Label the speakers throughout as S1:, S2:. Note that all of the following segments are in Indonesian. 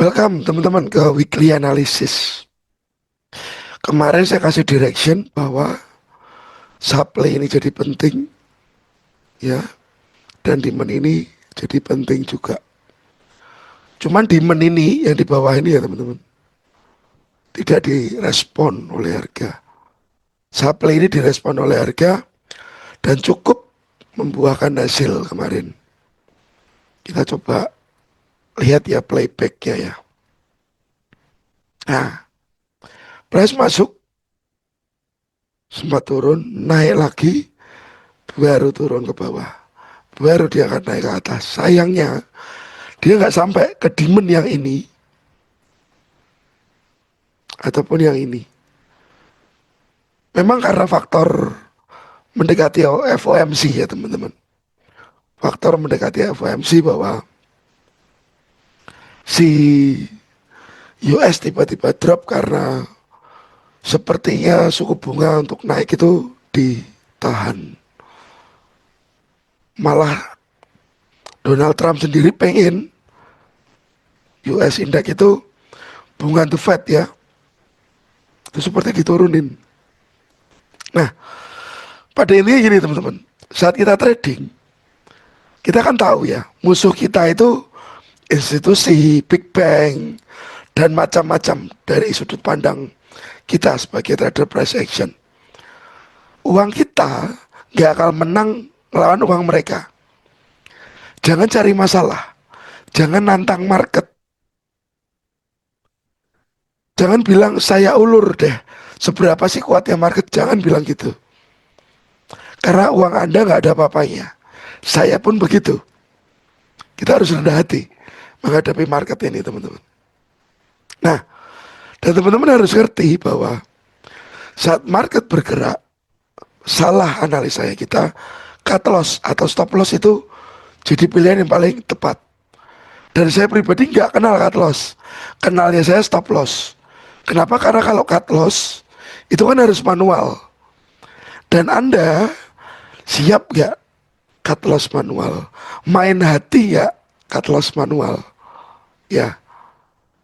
S1: Welcome teman-teman ke weekly analysis. Kemarin saya kasih direction bahwa supply ini jadi penting ya, dan demand ini jadi penting juga. Cuman demand ini yang di bawah ini ya teman-teman, tidak direspon oleh harga. Supply ini direspon oleh harga dan cukup membuahkan hasil kemarin. Kita coba lihat ya playbacknya ya. Nah, price masuk, sempat turun, naik lagi, baru turun ke bawah, baru dia akan naik ke atas. Sayangnya dia nggak sampai ke demand yang ini ataupun yang ini. Memang karena faktor mendekati FOMC ya teman-teman. Faktor mendekati FOMC bahwa si US tiba-tiba drop karena sepertinya suku bunga untuk naik itu ditahan. Malah Donald Trump sendiri pengen US Index itu bunga the Fed ya, itu seperti diturunin. Nah, pada ini gini teman-teman, saat kita trading, kita kan tahu ya, musuh kita itu institusi, big bank, dan macam-macam dari sudut pandang kita sebagai trader price action. Uang kita gak akan menang melawan uang mereka. Jangan cari masalah, jangan nantang market. Jangan bilang saya ulur deh, seberapa sih kuatnya market, jangan bilang gitu. Karena uang Anda gak ada apa-apanya. Saya pun begitu. Kita harus rendah hati menghadapi market ini teman-teman. Nah, dan teman-teman harus ngerti bahwa saat market bergerak, salah analisanya kita, cut loss atau stop loss itu jadi pilihan yang paling tepat. Dan saya pribadi nggak kenal cut loss, kenalnya saya stop loss. Kenapa? Karena kalau cut loss itu kan harus manual. Dan Anda siap nggak cut loss manual? Main hati ya cut loss manual? Ya,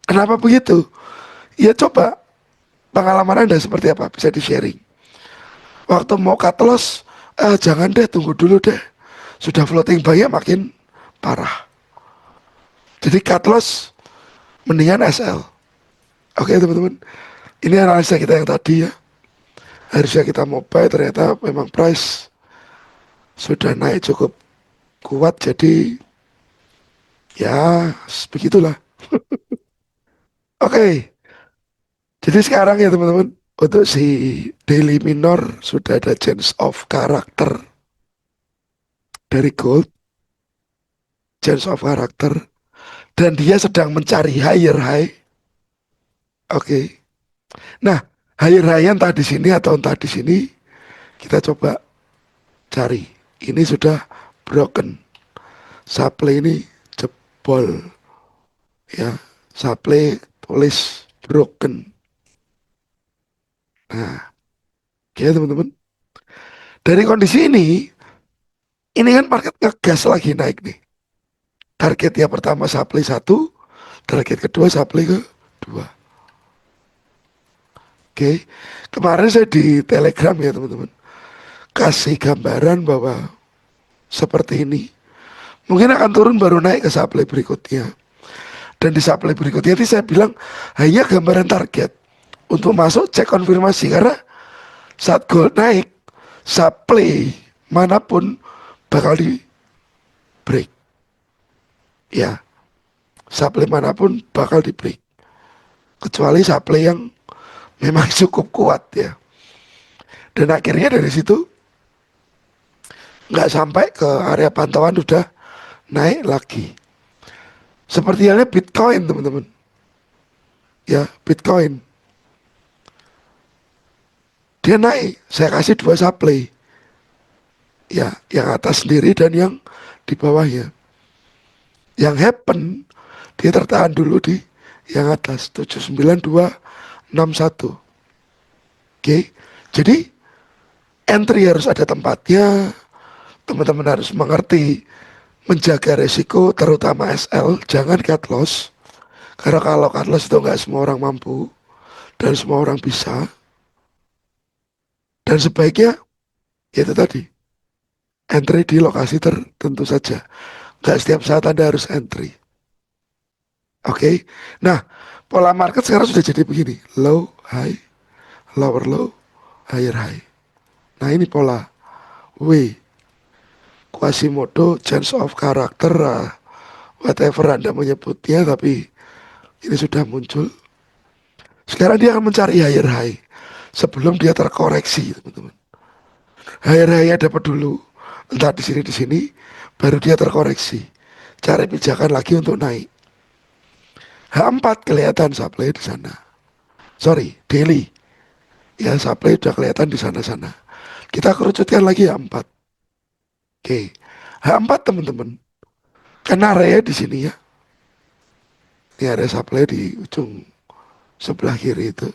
S1: kenapa begitu? Ya coba pengalaman Anda seperti apa, bisa di-sharing. Waktu mau cut loss, jangan deh, tunggu dulu deh. Sudah floating buy makin parah. Jadi cut loss mendingan SL. Oke teman-teman, ini analisa kita yang tadi ya. Harusnya kita mau buy, ternyata memang price sudah naik cukup kuat, jadi ya begitulah. Oke, jadi sekarang ya teman-teman, untuk si daily minor sudah ada change of character dari gold, change of character, dan dia sedang mencari higher high. Oke, nah higher high entah di sini atau entah di sini, kita coba cari. Ini sudah broken, supply ini jebol ya, supply tulis broken. Nah, oke teman-teman, dari kondisi ini kan market ngegas lagi naik nih. Targetnya pertama supply 1, target kedua supply kedua. Oke, kemarin saya di Telegram ya teman-teman, kasih gambaran bahwa seperti ini. Mungkin akan turun baru naik ke supply berikutnya. Dan di supply berikutnya itu saya bilang hanya gambaran target. Untuk masuk cek konfirmasi, karena saat gold naik, supply manapun bakal di break. Ya, supply manapun bakal di break. Kecuali supply yang memang cukup kuat ya. Dan akhirnya dari situ nggak sampai ke area pantauan udah naik lagi. Seperti halnya Bitcoin teman-teman. Ya, Bitcoin. Dia naik, saya kasih 2 supply. Ya, yang atas sendiri dan yang di bawahnya. Yang happen, dia tertahan dulu di yang atas 79261. Oke, jadi entry harus ada tempatnya. Teman-teman harus mengerti menjaga resiko, terutama SL, jangan cut loss. Karena kalau cardless itu nggak semua orang mampu dan semua orang bisa, dan sebaiknya ya itu tadi entry di lokasi tertentu saja. Nggak setiap saat Anda harus entry. Oke. Nah, pola market sekarang sudah jadi begini. Low, high, lower low, higher high. Nah, ini pola W. Quasimodo, change of character, whatever Anda menyebutnya, tapi ini sudah muncul. Sekarang dia akan mencari higher high sebelum dia terkoreksi, teman-teman. Higher high dapat dulu, entah di sini, baru dia terkoreksi. Cari pijakan lagi untuk naik. H4 kelihatan supply di sana. Sorry, daily. Ya, supply udah kelihatan di sana-sana. Kita kerucutkan lagi H4. Oke. H4 teman-teman. Kan area di sini ya. Ini ada supply di ujung sebelah kiri itu.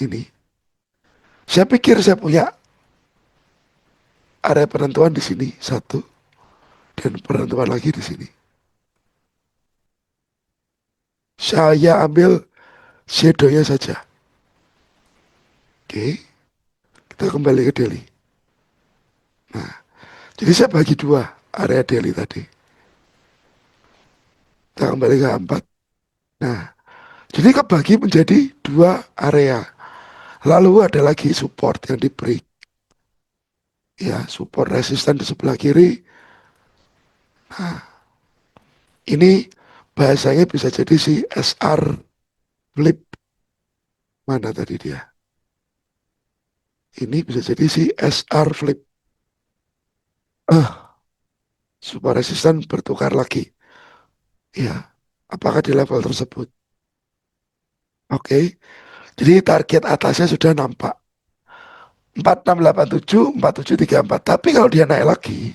S1: Ini. Saya pikir saya punya area penentuan di sini satu dan penentuan lagi di sini. Saya ambil shadownya saja. Oke. Kita kembali ke daily. Nah, jadi saya bagi dua area daily tadi. Kita kembali ke A4. Nah, jadi kebagi menjadi dua area. Lalu ada lagi support yang di break. Ya, support resisten di sebelah kiri. Nah, ini bahasanya bisa jadi si SR flip. Mana tadi dia? Ini bisa jadi si SR flip. Support resisten bertukar lagi. Ya, apakah di level tersebut? Oke, jadi target atasnya sudah nampak. 4687, 4734. Tapi kalau dia naik lagi,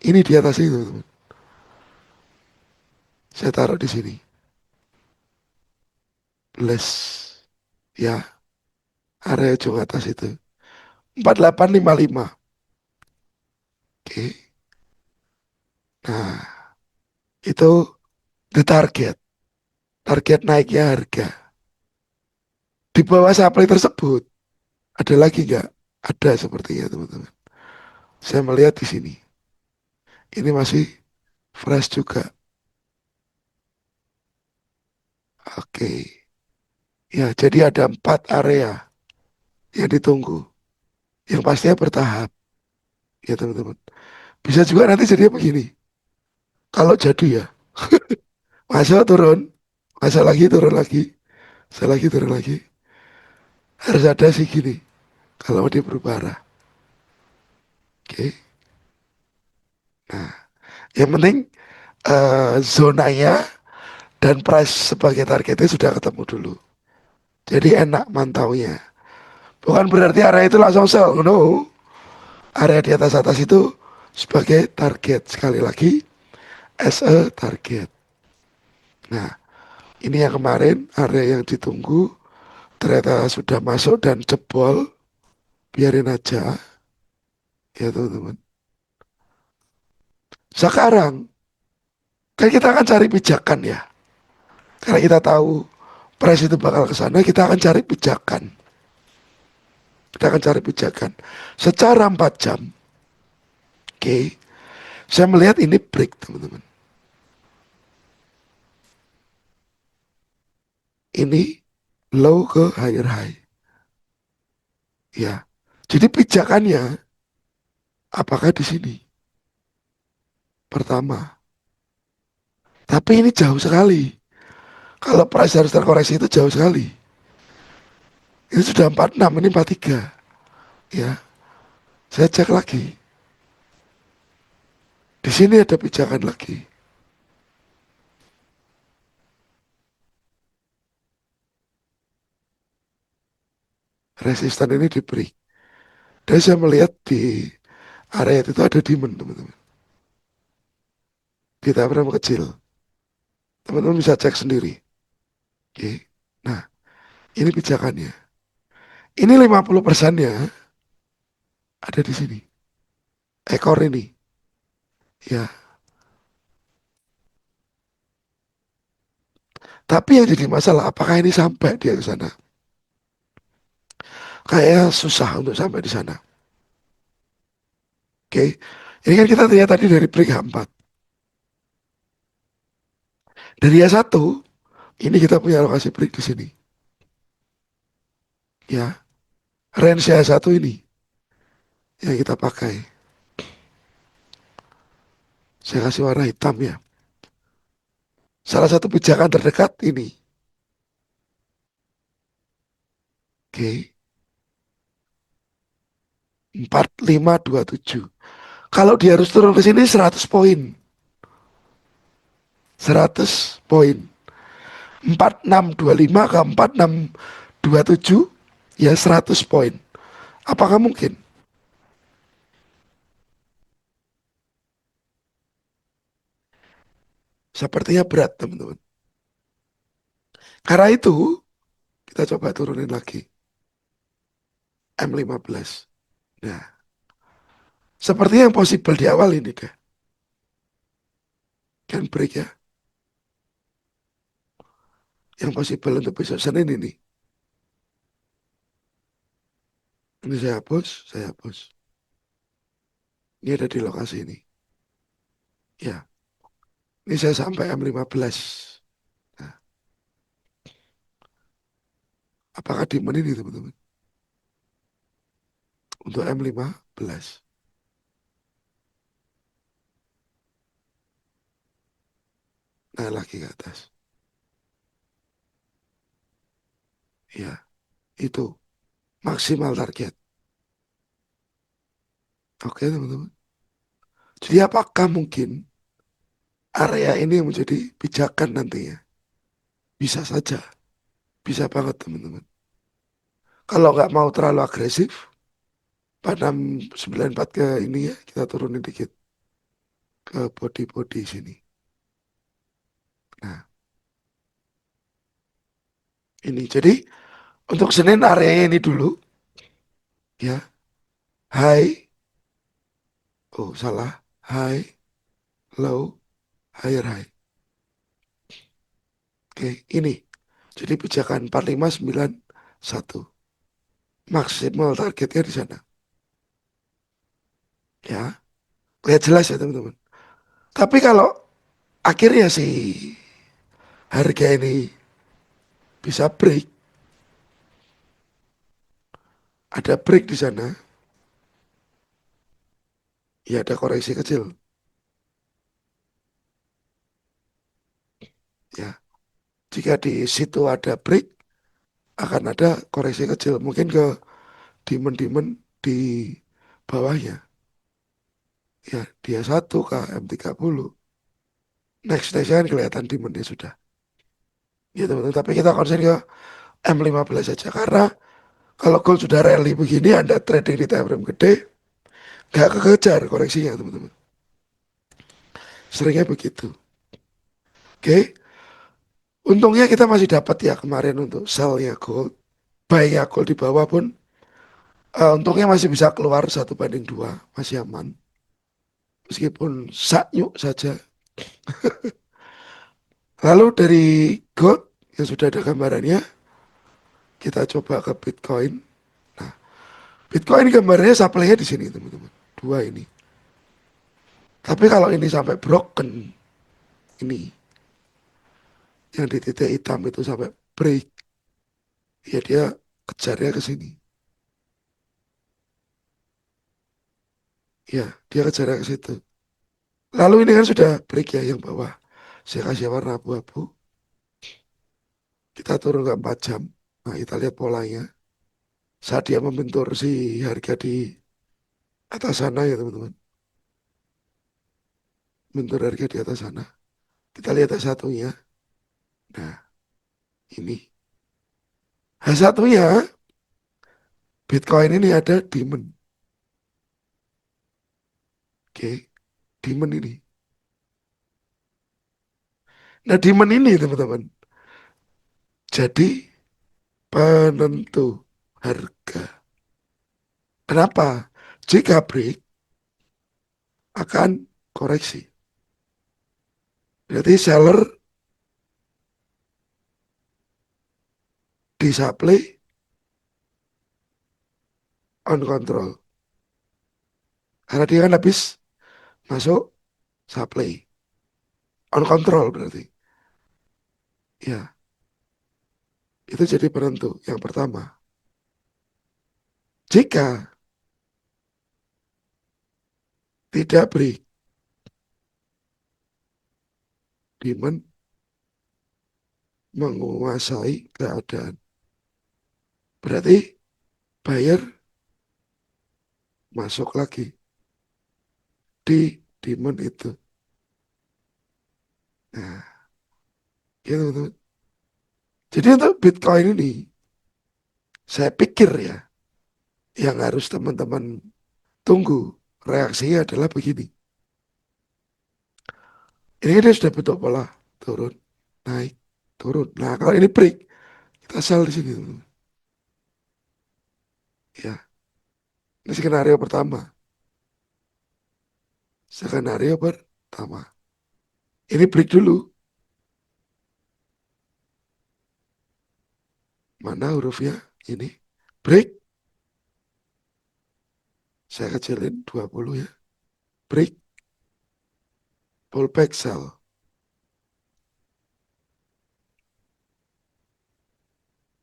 S1: ini di atas itu, teman. Saya taruh di sini. Less. Ya, area ujung atas itu. 4855. Oke. Nah, itu the target. Target naiknya harga. Di bawah supply tersebut, ada lagi nggak? Ada sepertinya, teman-teman. Saya melihat di sini. Ini masih fresh juga. Oke. Ya, jadi ada 4 area yang ditunggu. Yang pastinya bertahap. Ya, teman-teman. Bisa juga nanti jadinya begini. Kalau jadi ya, masa turun, masa lagi turun lagi, masa lagi turun lagi. Harus ada sih gini. Kalau dia berubah arah. Oke. Nah, yang penting zonanya dan price sebagai targetnya sudah ketemu dulu. Jadi enak mantaunya. Bukan berarti area itu langsung sell, no. Area di atas-atas itu sebagai target. Sekali lagi, as a target. Nah, ini yang kemarin area yang ditunggu ternyata sudah masuk dan jebol. Biarin aja, ya teman-teman. Sekarang, kan kita akan cari pijakan ya. Karena kita tahu price itu bakal ke sana, kita akan cari pijakan. Kita akan cari pijakan. Secara 4 jam, oke, saya melihat ini break, teman-teman. Ini low ke higher high. Ya. Jadi pijakannya apakah di sini? Pertama. Tapi ini jauh sekali. Kalau price harus terkoreksi itu jauh sekali. Ini sudah 46, ini 43. Ya. Saya cek lagi. Di sini ada pijakan lagi. Resisten ini di break. Dan saya melihat di area itu ada demand, teman-teman. Di time frame kecil. Teman-teman bisa cek sendiri. Oke. Nah, ini pijakannya. Ini 50%-nya ada di sini. Ekor ini. Ya. Tapi yang jadi masalah, apakah ini sampai dia ke sana? Kayaknya susah untuk sampai di sana. Oke, ini kan kita lihat tadi dari peringkat 4. Dari Y1, ini kita punya lokasi break di sini. Ya, range Y1 ini yang kita pakai. Saya kasih warna hitam ya. Salah satu pijakan terdekat ini. Oke, 4527. Kalau dia harus turun ke sini 100 poin. 100 poin. 4625 ke 4627 ya 100 poin. Apakah mungkin? Sepertinya berat teman-teman. Karena itu kita coba turunin lagi M15. Nah, sepertinya yang possible di awal ini deh. Can break ya. Yang possible untuk besok Senin ini. Ini saya hapus, saya hapus. Ini ada di lokasi ini. Ya, ini saya sampai M15. Nah, apakah di menit ini teman-teman? Untuk M15. Nah, lagi ke atas. Ya, itu maksimal target. Oke teman-teman. Jadi apakah mungkin area ini yang menjadi pijakan nantinya? Bisa saja. Bisa banget teman-teman. Kalau nggak mau terlalu agresif, pada 94 ke ini ya, kita turunin dikit ke body-body sini. Nah, ini. Jadi untuk Senin area ini dulu, ya. High, oh salah. High, low, higher high. Oke, ini. Jadi pijakan 4591. Maksimal targetnya di sana. Ya, lihat jelas ya teman-teman. Tapi kalau akhirnya sih harga ini bisa break, ada break di sana, ya ada koreksi kecil, ya. Jika di situ ada break, akan ada koreksi kecil, mungkin ke demand-demand di bawahnya, ya dia satu KM30. Next kan kelihatan demandnya sudah, ya teman-teman. Tapi kita konsen ke M15 saja, karena kalau gold sudah rally begini, Anda trading di time frame gede, gak kekejar koreksinya teman-teman. Seringnya begitu. Oke, untungnya kita masih dapat ya kemarin untuk sell-nya gold. Buy-nya gold di bawah pun untungnya masih bisa keluar 1/2, masih aman. Meskipun saknyuk saja. Lalu dari gold yang sudah ada gambarannya, kita coba ke Bitcoin. Nah, Bitcoin gambarnya supply-nya di sini teman-teman. Dua ini. Tapi kalau ini sampai broken, ini yang di titik hitam itu sampai break, ya dia kejarnya ke sini. Ya, dia kejarnya ke situ. Lalu ini kan sudah break ya yang bawah. Saya kasih warna abu-abu. Kita turun ke 4 jam. Nah, kita lihat polanya. Saat dia membentur si harga di atas sana ya teman-teman. Bentur harga di atas sana. Kita lihat H1-nya. Nah, ini. H1-nya, Bitcoin ini ada demand. Oke, demand ini. Nah, demand ini teman-teman. Jadi penentu harga. Kenapa? Jika break akan koreksi. Berarti seller di supply on control. Karena dia kan habis masuk supply on control berarti. Ya, itu jadi penentu yang pertama. Jika tidak break, demand menguasai keadaan. Berarti buyer masuk lagi di demand itu. Nah, gitu teman. Jadi untuk Bitcoin ini, saya pikir ya, yang harus teman-teman tunggu reaksinya adalah begini. Ini kan dia sudah bentuk pola turun, naik, turun. Nah, kalau ini break, kita sell di sini, teman. Ya, ini skenario pertama. Skenario pertama. Ini break dulu. Mana hurufnya? Ini break. Saya kecilin 20 ya. Break, pullback sell.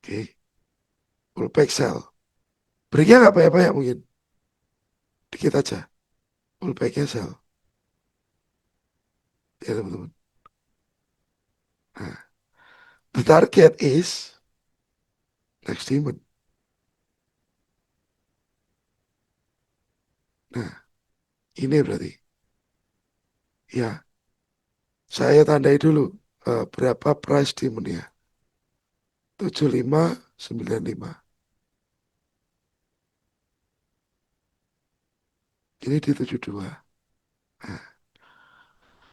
S1: Oke, pullback sell. Breaknya nggak banyak-banyak mungkin. Dikit aja. Pullbacknya sell. Ya teman-teman. Nah, the target is next demon. Nah, ini berarti. Ya, saya tandai dulu berapa price demonnya. 7595. Ini di 72. Nah,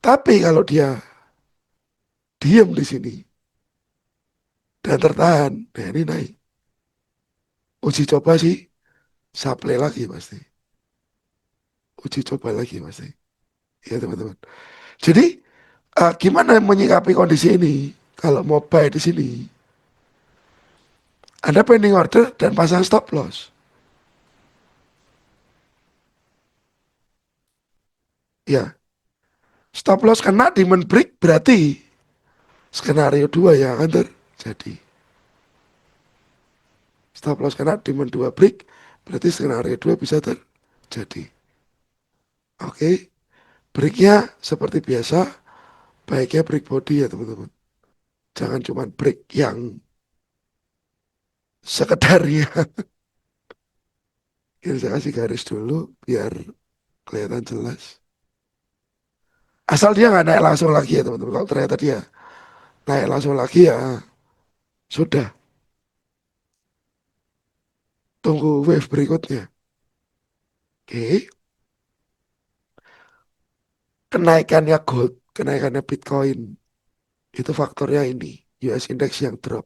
S1: tapi kalau dia diam di sini dan tertahan, nah ini naik. Uji coba sih, supply lagi pasti. Uji coba lagi pasti. Ya teman-teman. Jadi gimana menyikapi kondisi ini? Kalau mau buy di sini, Anda pending order dan pasang stop loss. Ya, stop loss kena demand break berarti skenario 2 yang akan terjadi. Stop loss kena demand 2 break berarti skenario 2 bisa terjadi. Oke, breaknya seperti biasa, baiknya break body ya teman-teman. Jangan cuma break yang sekedarnya. Ini saya kasih garis dulu biar kelihatan jelas. Asal dia nggak naik langsung lagi ya teman-teman. Kalau ternyata dia naik langsung lagi ya sudah. Tunggu wave berikutnya. Oke, kenaikannya gold, kenaikannya Bitcoin. Itu faktornya ini, US Index yang drop.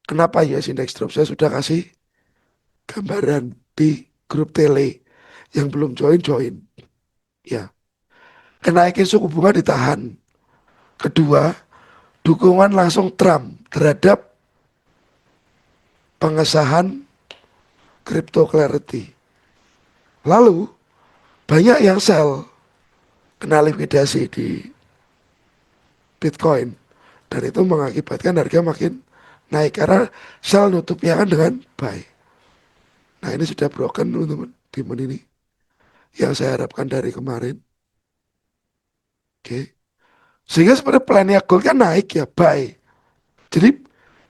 S1: Kenapa US Index drop? Saya sudah kasih gambaran di grup tele. Yang belum join. Ya, kenaikan suku bunga ditahan. Kedua, dukungan langsung Trump terhadap pengesahan crypto clarity. Lalu, banyak yang sell, kena likuidasi di Bitcoin. Dan itu mengakibatkan harga makin naik. Karena sell nutupnya kan dengan buy. Nah ini sudah broken teman-teman. Demand ini. Yang saya harapkan dari kemarin. Oke. Sehingga sebenarnya plannya gold kan naik ya. Buy. Jadi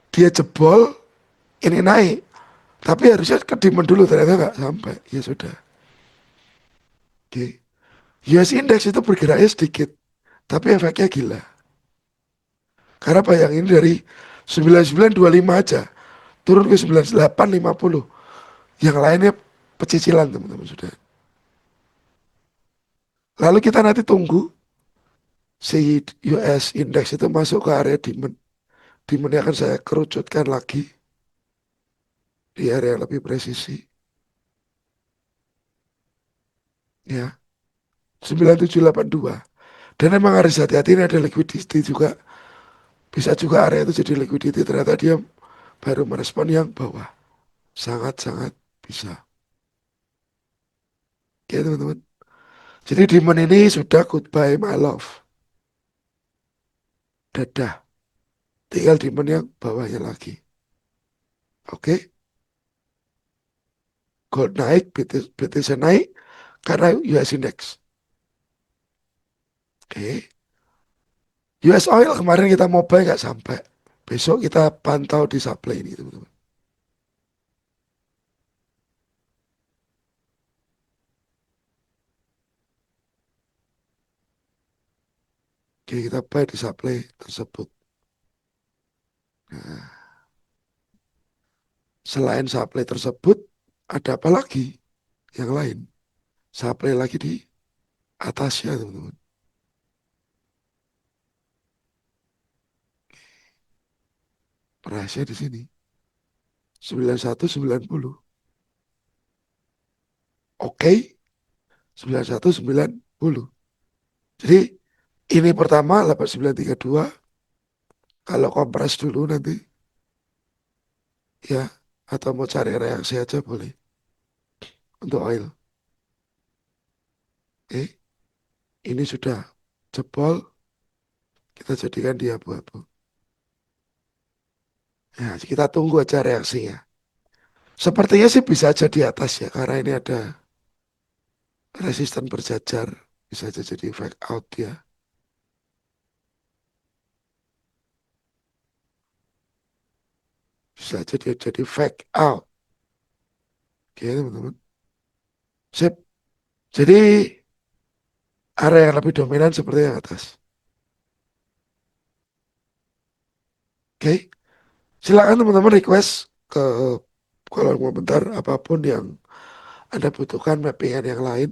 S1: dia jebol. Ini naik. Tapi harusnya ke demand dulu. Ternyata nggak sampai. Ya sudah. Oke. US Index itu bergeraknya sedikit. Tapi efeknya gila. Karena bayangin dari 9925 aja. Turun ke 9850. Yang lainnya pecicilan teman-teman sudah. Lalu kita nanti tunggu si US Index itu masuk ke area demand. Demandnya akan saya kerucutkan lagi di area yang lebih presisi. Ya, 9782. Dan emang harus hati-hati, ini ada liquidity juga. Bisa juga area itu jadi liquidity. Ternyata dia baru merespon yang bawah. Sangat-sangat bisa. Oke teman-teman. Jadi demand ini sudah goodbye my love. Dadah. Tinggal demand yang bawahnya lagi. Oke. Gold naik, BTC naik karena US Index. Oke. US Oil kemarin kita mau buy nggak sampai. Besok kita pantau di supply ini teman-teman. Oke, kita buy di supply tersebut. Nah, selain supply tersebut, ada apa lagi yang lain? Supply lagi di atasnya teman-teman. Rahasia di sini. 9190. Oke, 9190. Jadi ini pertama 8932. Kalau kompres dulu nanti ya, atau mau cari reaksi aja boleh untuk oil. Oke, ini sudah jebol, kita jadikan dia abu-abu. Ya, kita tunggu aja reaksinya. Sepertinya sih bisa aja di atas ya, karena ini ada resisten berjajar. Bisa aja jadi fake out ya. Bisa aja dia jadi fake out. Oke teman-teman. Sip. Jadi area yang lebih dominan seperti yang atas. Oke. Silakan teman-teman request ke kolom komentar apapun yang Anda butuhkan mappingan yang lain.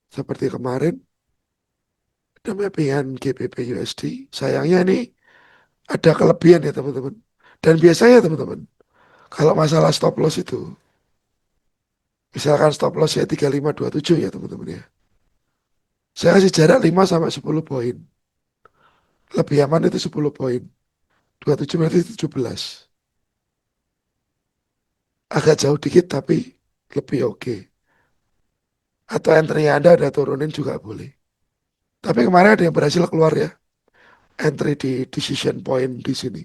S1: Seperti kemarin, ada mappingan GBP USD. Sayangnya ini ada kelebihan ya teman-teman. Dan biasanya teman-teman, kalau masalah stop loss itu, misalkan stop loss ya 3527 ya teman-teman ya. Saya kasih jarak 5 sampai 10 poin. Lebih aman itu 10 poin. 27 berarti 17. Agak jauh dikit tapi lebih oke. Atau entry Anda ada turunin juga boleh. Tapi kemarin ada yang berhasil keluar ya. Entry di decision point di sini.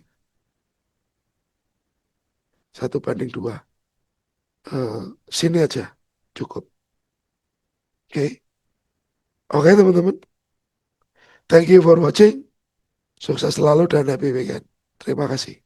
S1: 1:2. Sini aja. Cukup. Oke. Oke teman-teman. Thank you for watching. Sukses selalu dan happy weekend. Terima kasih.